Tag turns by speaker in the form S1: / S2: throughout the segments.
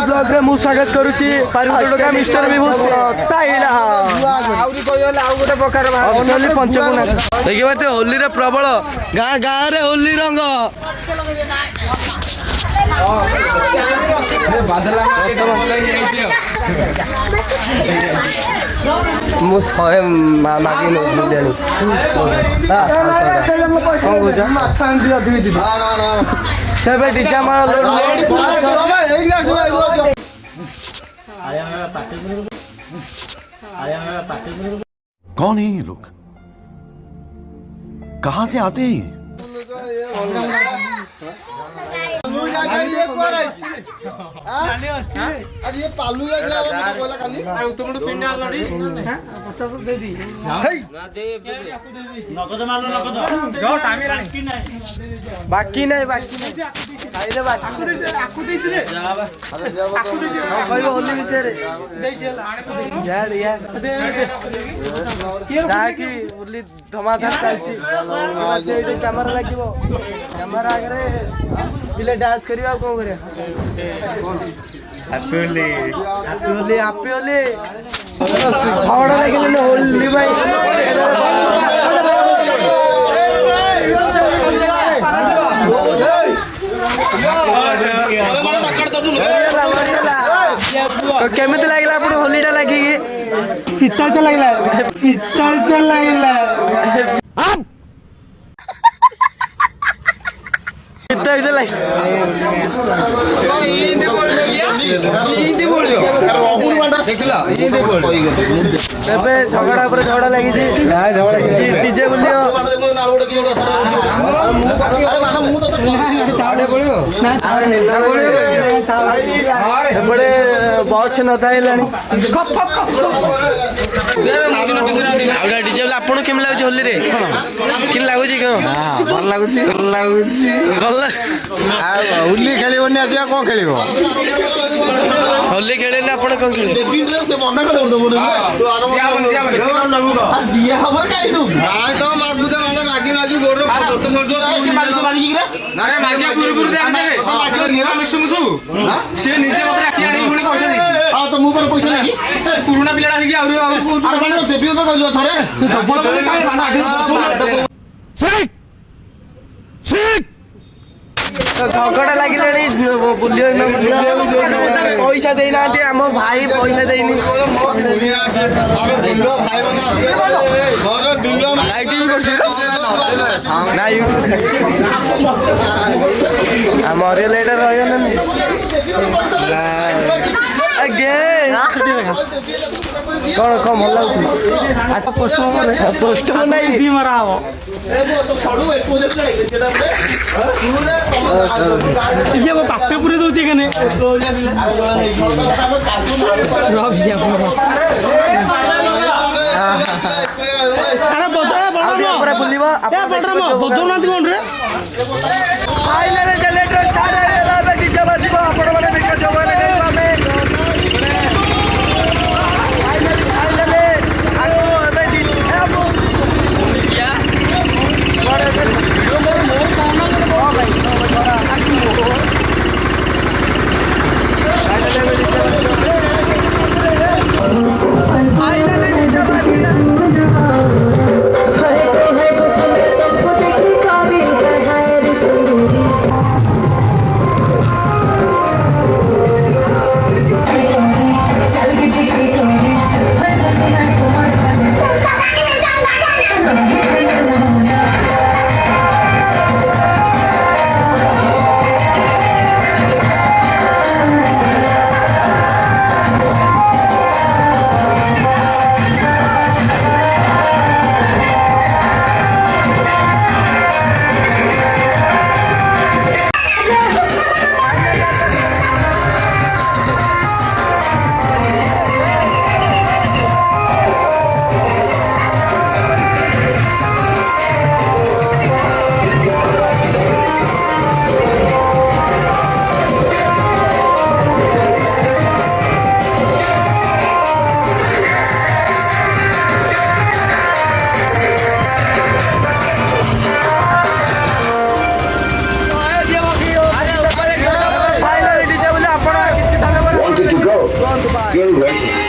S1: Blog रे मु स्वागत करूची पारिवारिक मिस्टर विभूत ताइला आउरी कहले आउ गोटे प्रकार ओनली पंचगुणा देखिबा ते होली रे प्रबल गां गां रे होली रंग मु सहे मागी न बुलियानी हां कोन बुझा माछा आंदी अधिक दिबा तबे डिजा मार
S2: कौन है ये लोग? कहां से आते हैं?
S3: ये पालू
S1: बाकी नहीं होली विषय होली धमाधम चलती कैमरा लगे कैमरा आगे पिले डांस करिया कौन करे हैप्पी होली झगड़ा लगे होली भाई केमिति लागला आपण होलीटा लागी पित्तल तो लागला झगड़ा पर झगड़ा लगी डीजे बोलियो बहुत नथा डीजे आपन केम लगुच होली रे कि लगुच भल लगुच
S3: होली खेलिबनी आज कौन खेलिबो
S1: होली खेले ना आपण कौन खेले
S3: से मना कर दो दिया खबर काई तू नाय तो मागु तो मागी गोर फोटो छोड़ दो मागी रे अरे मागिया गुरु दे आने मागी निरा मिसु से निजे मत राखी आनी पुणी पैसा दे हां तो मु पर पैसा नहीं पुराना पिलाडा होगी और अरे बाने देबियो तो कहलो थरे काई बाना
S1: झगड़ा लगे पैसा देना आम भाई पैसा देनी मरियल एटा रहा कौन कौन भल लगुच पोस्टर नहीं मरा हम पापे पूरे दौचे के बदलना कौन रे
S4: Still waiting.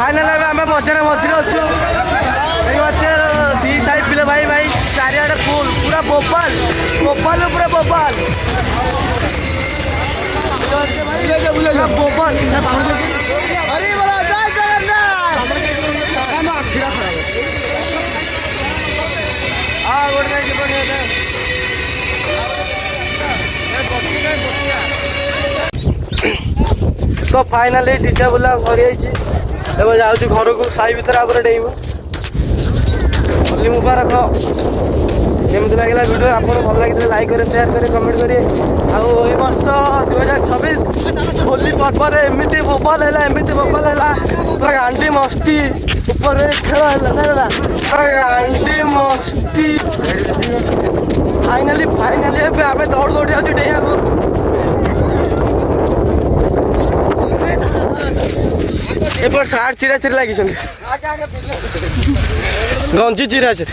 S1: फाइनल आम बजार मझे अच्छु दी साइड पिले भाई भाई चारिआडे फुल पूरा बोपाल बोपाल पूरा बोपाल बोपाल अरे बोला जय जगन्नाथ हाँ गोटे तो फाइनाली टीचा बुला कर जाऊँ घर को साई भर आप डेब होली मुबारक केमती लगे वीडियो आप भल लगे लाइक करें शेयर करें कमेंट करें आई वर्ष 2026 होली पर्व एमती बोपाल है एमती बोपाल है गांडी मस्ती ऊपर खेल गांडी मस्ती फाइनाली फाइनाली आम दौड़ दौड़ी जाऊँ डेइया एपर सार्ट चिरा चिरी लगी गंजी चिरा चिरी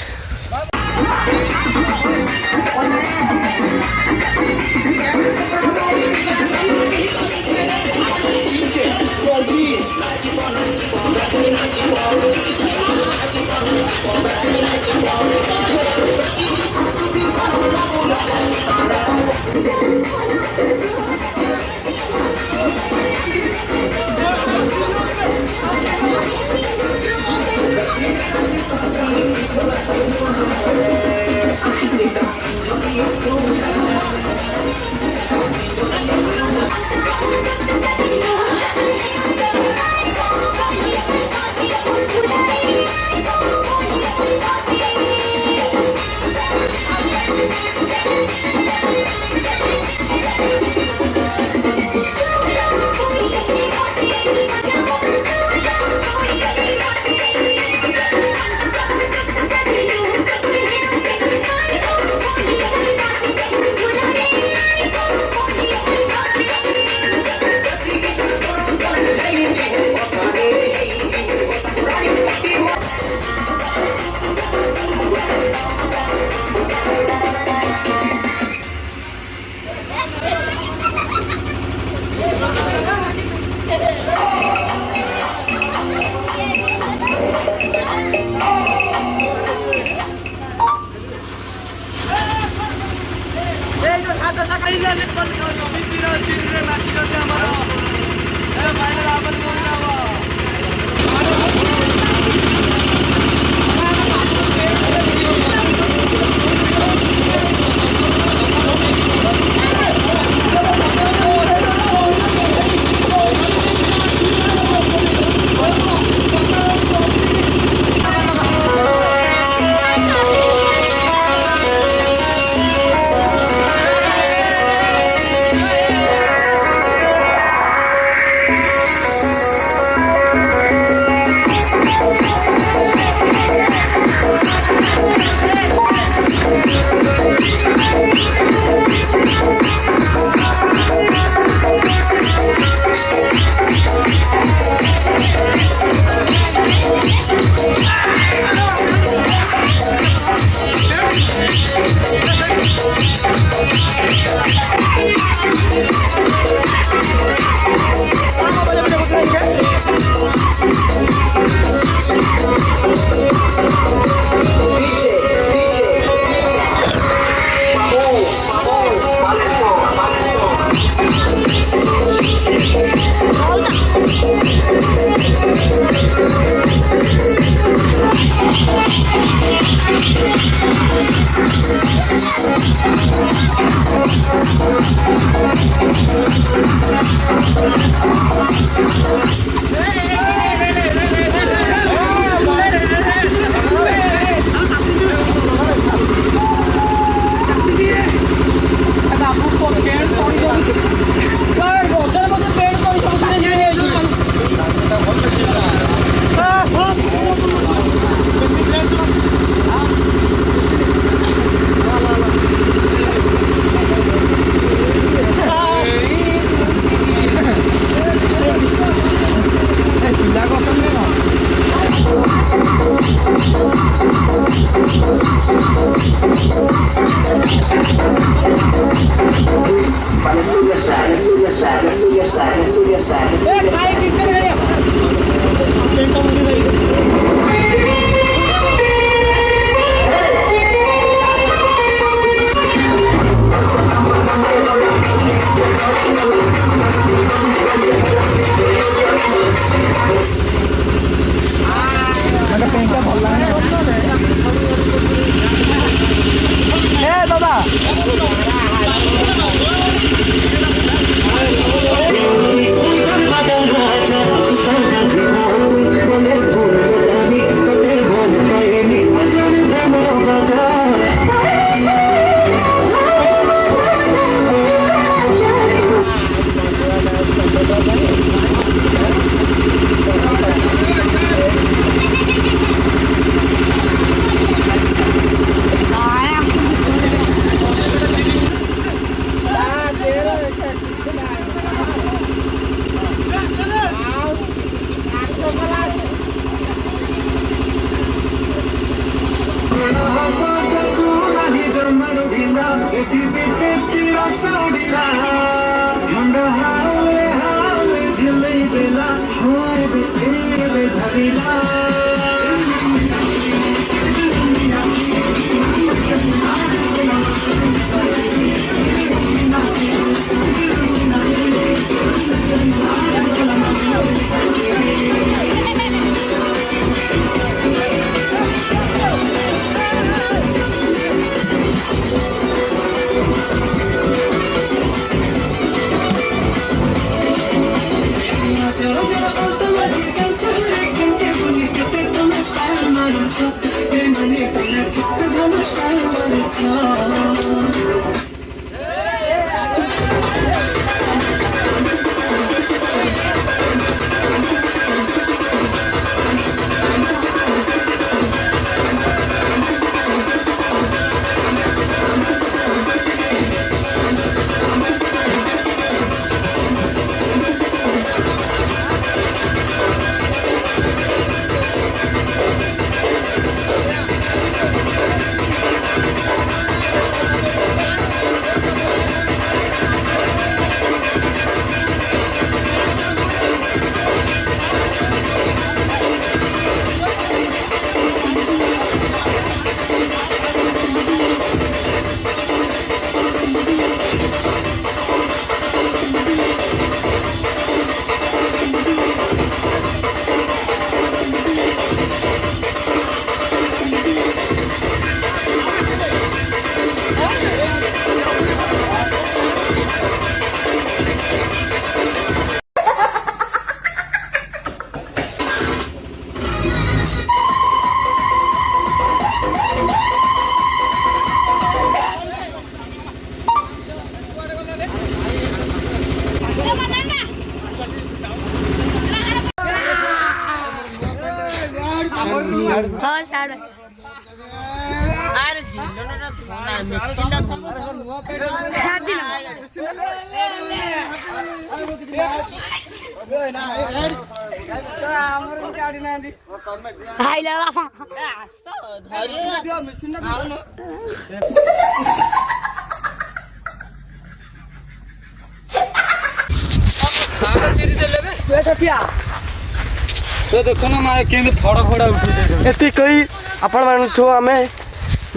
S3: ଦେଖୁନ ମା କେମିତି ଫଡ଼ ଫଡ଼ା ଉଠେଇ
S1: ଏଠି କହି ଆପଣମାନଠୁ ଆମେ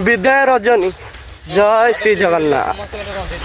S1: ବିଦାୟ ରଜନୀ। ଜୟ ଶ୍ରୀ ଜଗନ୍ନାଥ।